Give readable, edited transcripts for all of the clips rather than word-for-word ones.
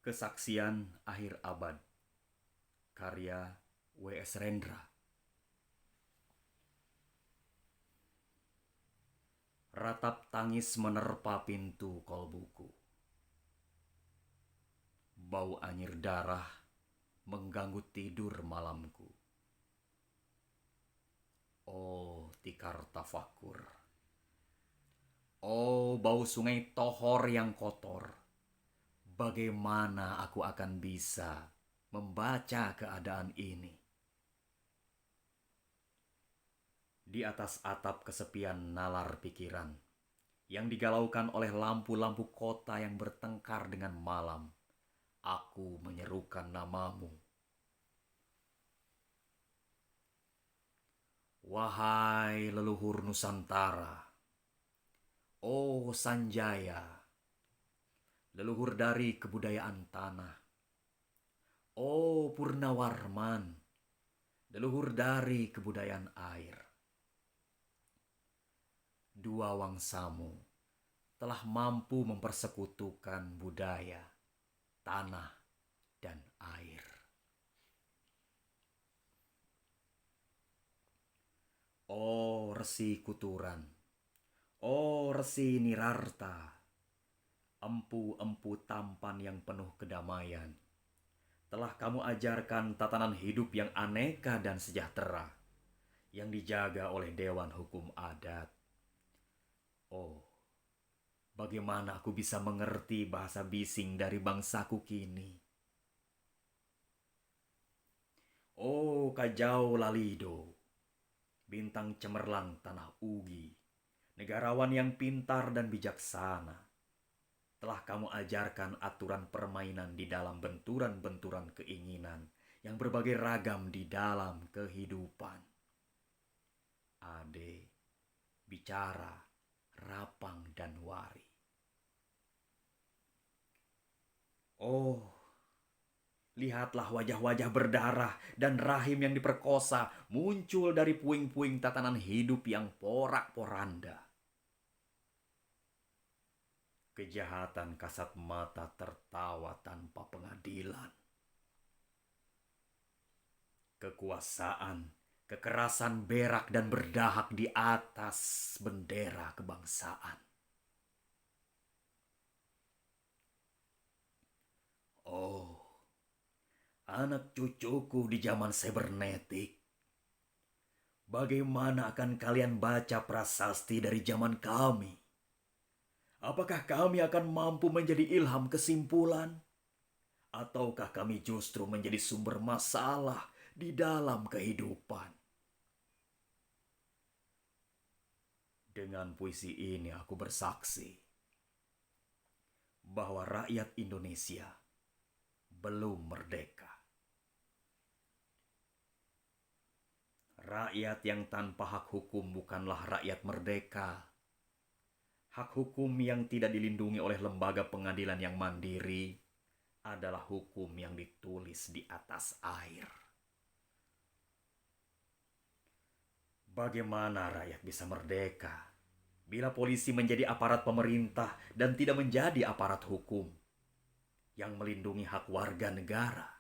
Kesaksian Akhir Abad, karya W.S. Rendra. Ratap tangis menerpa pintu kolbuku. Bau anyir darah mengganggu tidur malamku. Oh, tikar tafakur. Oh, bau sungai Tohor yang kotor. Bagaimana aku akan bisa membaca keadaan ini? Di atas atap kesepian nalar pikiran yang digalaukan oleh lampu-lampu kota yang bertengkar dengan malam, aku menyerukan namamu. Wahai leluhur Nusantara, oh Sanjaya, leluhur dari kebudayaan tanah. Oh Purnawarman, leluhur dari kebudayaan air. Dua wangsamu telah mampu mempersekutukan budaya, tanah, dan air. Oh Resi Kuturan, oh Resi Nirarta, empu-empu tampan yang penuh kedamaian, telah kamu ajarkan tatanan hidup yang aneka dan sejahtera, yang dijaga oleh Dewan Hukum Adat. Oh, bagaimana aku bisa mengerti bahasa bising dari bangsaku kini? Oh, Kajau Lalido, bintang cemerlang tanah Ugi, negarawan yang pintar dan bijaksana. Telah kamu ajarkan aturan permainan di dalam benturan-benturan keinginan yang berbagai ragam di dalam kehidupan. Ade, bicara, rapang, dan wari. Oh, lihatlah wajah-wajah berdarah dan rahim yang diperkosa muncul dari puing-puing tatanan hidup yang porak-poranda. Kejahatan kasat mata tertawa tanpa pengadilan. Kekuasaan, kekerasan berak dan berdahak di atas bendera kebangsaan. Oh, anak cucuku di zaman sibernetik, bagaimana akan kalian baca prasasti dari zaman kami? Apakah kami akan mampu menjadi ilham kesimpulan? Ataukah kami justru menjadi sumber masalah di dalam kehidupan? Dengan puisi ini aku bersaksi bahwa rakyat Indonesia belum merdeka. Rakyat yang tanpa hak hukum bukanlah rakyat merdeka. Hak hukum yang tidak dilindungi oleh lembaga pengadilan yang mandiri adalah hukum yang ditulis di atas air. Bagaimana rakyat bisa merdeka bila polisi menjadi aparat pemerintah dan tidak menjadi aparat hukum yang melindungi hak warga negara?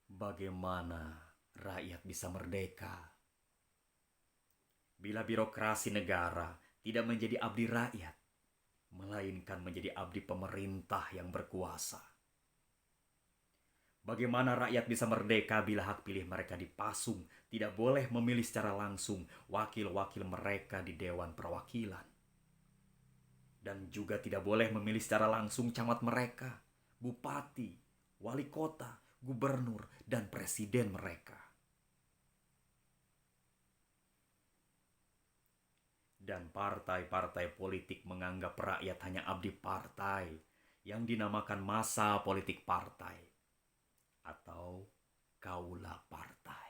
Bagaimana rakyat bisa merdeka bila birokrasi negara tidak menjadi abdi rakyat, melainkan menjadi abdi pemerintah yang berkuasa? Bagaimana rakyat bisa merdeka bila hak pilih mereka dipasung, tidak boleh memilih secara langsung wakil-wakil mereka di Dewan Perwakilan, dan juga tidak boleh memilih secara langsung camat mereka, bupati, wali kota, gubernur, dan presiden mereka. Dan partai-partai politik menganggap rakyat hanya abdi partai yang dinamakan massa politik partai atau kaula partai.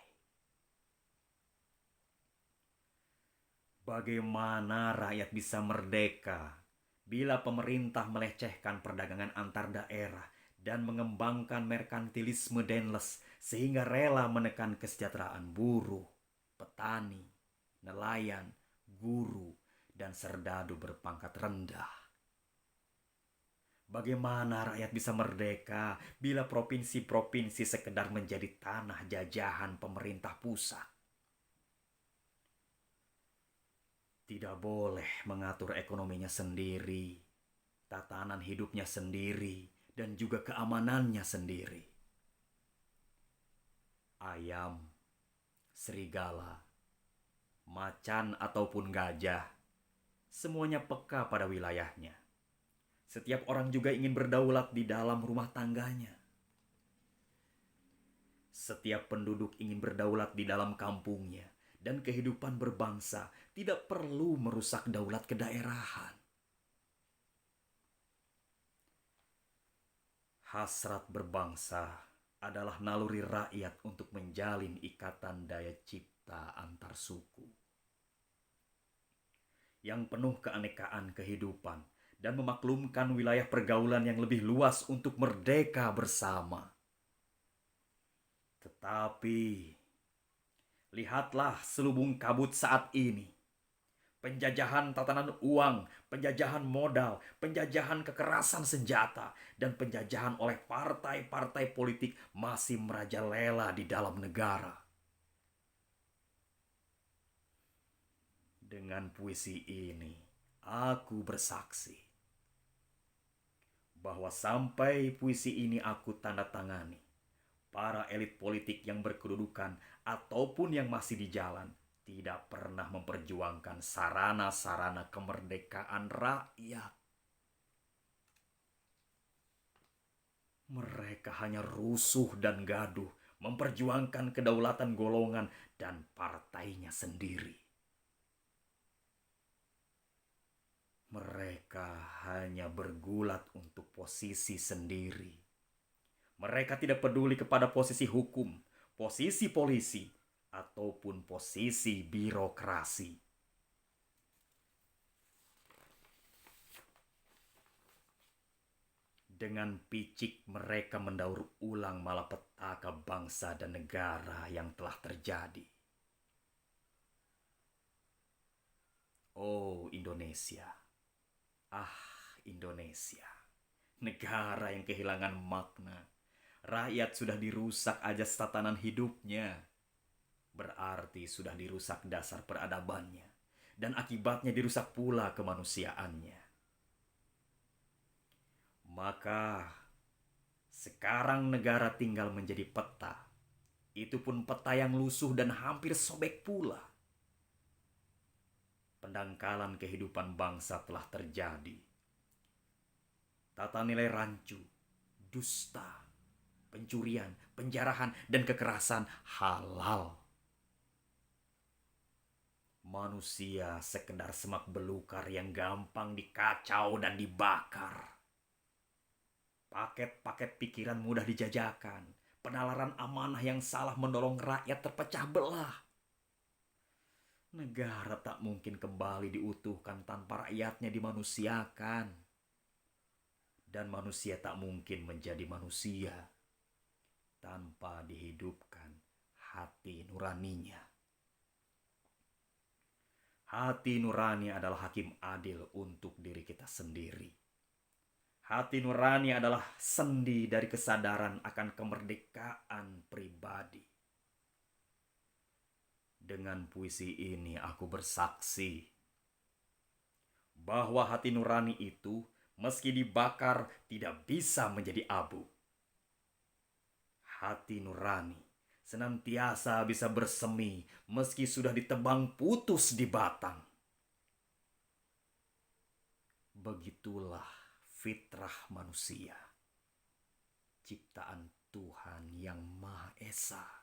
Bagaimana rakyat bisa merdeka bila pemerintah melecehkan perdagangan antar daerah dan mengembangkan merkantilisme denles sehingga rela menekan kesejahteraan buruh, petani, nelayan, guru, dan serdadu berpangkat rendah. Bagaimana rakyat bisa merdeka bila provinsi-provinsi sekedar menjadi tanah jajahan pemerintah pusat? Tidak boleh mengatur ekonominya sendiri, tatanan hidupnya sendiri, dan juga keamanannya sendiri. Ayam, serigala, macan ataupun gajah, semuanya peka pada wilayahnya. Setiap orang juga ingin berdaulat di dalam rumah tangganya. Setiap penduduk ingin berdaulat di dalam kampungnya, dan kehidupan berbangsa tidak perlu merusak daulat kedaerahan. Hasrat berbangsa adalah naluri rakyat untuk menjalin ikatan daya cipta antar suku yang penuh keanekaan kehidupan dan memaklumkan wilayah pergaulan yang lebih luas untuk merdeka bersama. Tetapi, lihatlah selubung kabut saat ini. Penjajahan tatanan uang, penjajahan modal, penjajahan kekerasan senjata, dan penjajahan oleh partai-partai politik masih merajalela di dalam negara. Dengan puisi ini, aku bersaksi bahwa sampai puisi ini aku tanda tangani, para elit politik yang berkedudukan ataupun yang masih di jalan tidak pernah memperjuangkan sarana-sarana kemerdekaan rakyat. Mereka hanya rusuh dan gaduh, memperjuangkan kedaulatan golongan dan partainya sendiri. Mereka hanya bergulat untuk posisi sendiri. Mereka tidak peduli kepada posisi hukum, posisi polisi, ataupun posisi birokrasi. Dengan picik mereka mendaur ulang malapetaka bangsa dan negara yang telah terjadi. Oh Indonesia, Indonesia, negara yang kehilangan makna. Rakyat sudah dirusak ajas tatanan hidupnya. Berarti sudah dirusak dasar peradabannya. Dan akibatnya dirusak pula kemanusiaannya. Maka sekarang negara tinggal menjadi peta. Itu pun peta yang lusuh dan hampir sobek pula. Pendangkalan kehidupan bangsa telah terjadi. Tata nilai rancu, dusta, pencurian, penjarahan, dan kekerasan halal. Manusia sekedar semak belukar yang gampang dikacau dan dibakar. Paket-paket pikiran mudah dijajakan. Penalaran amanah yang salah mendorong rakyat terpecah belah. Negara tak mungkin kembali diutuhkan tanpa rakyatnya dimanusiakan. Dan manusia tak mungkin menjadi manusia tanpa dihidupkan hati nuraninya. Hati nurani adalah hakim adil untuk diri kita sendiri. Hati nurani adalah sendi dari kesadaran akan kemerdekaan pribadi. Dengan puisi ini aku bersaksi bahwa hati nurani itu meski dibakar tidak bisa menjadi abu. Hati nurani senantiasa bisa bersemi meski sudah ditebang putus di batang. Begitulah fitrah manusia, ciptaan Tuhan yang Maha Esa.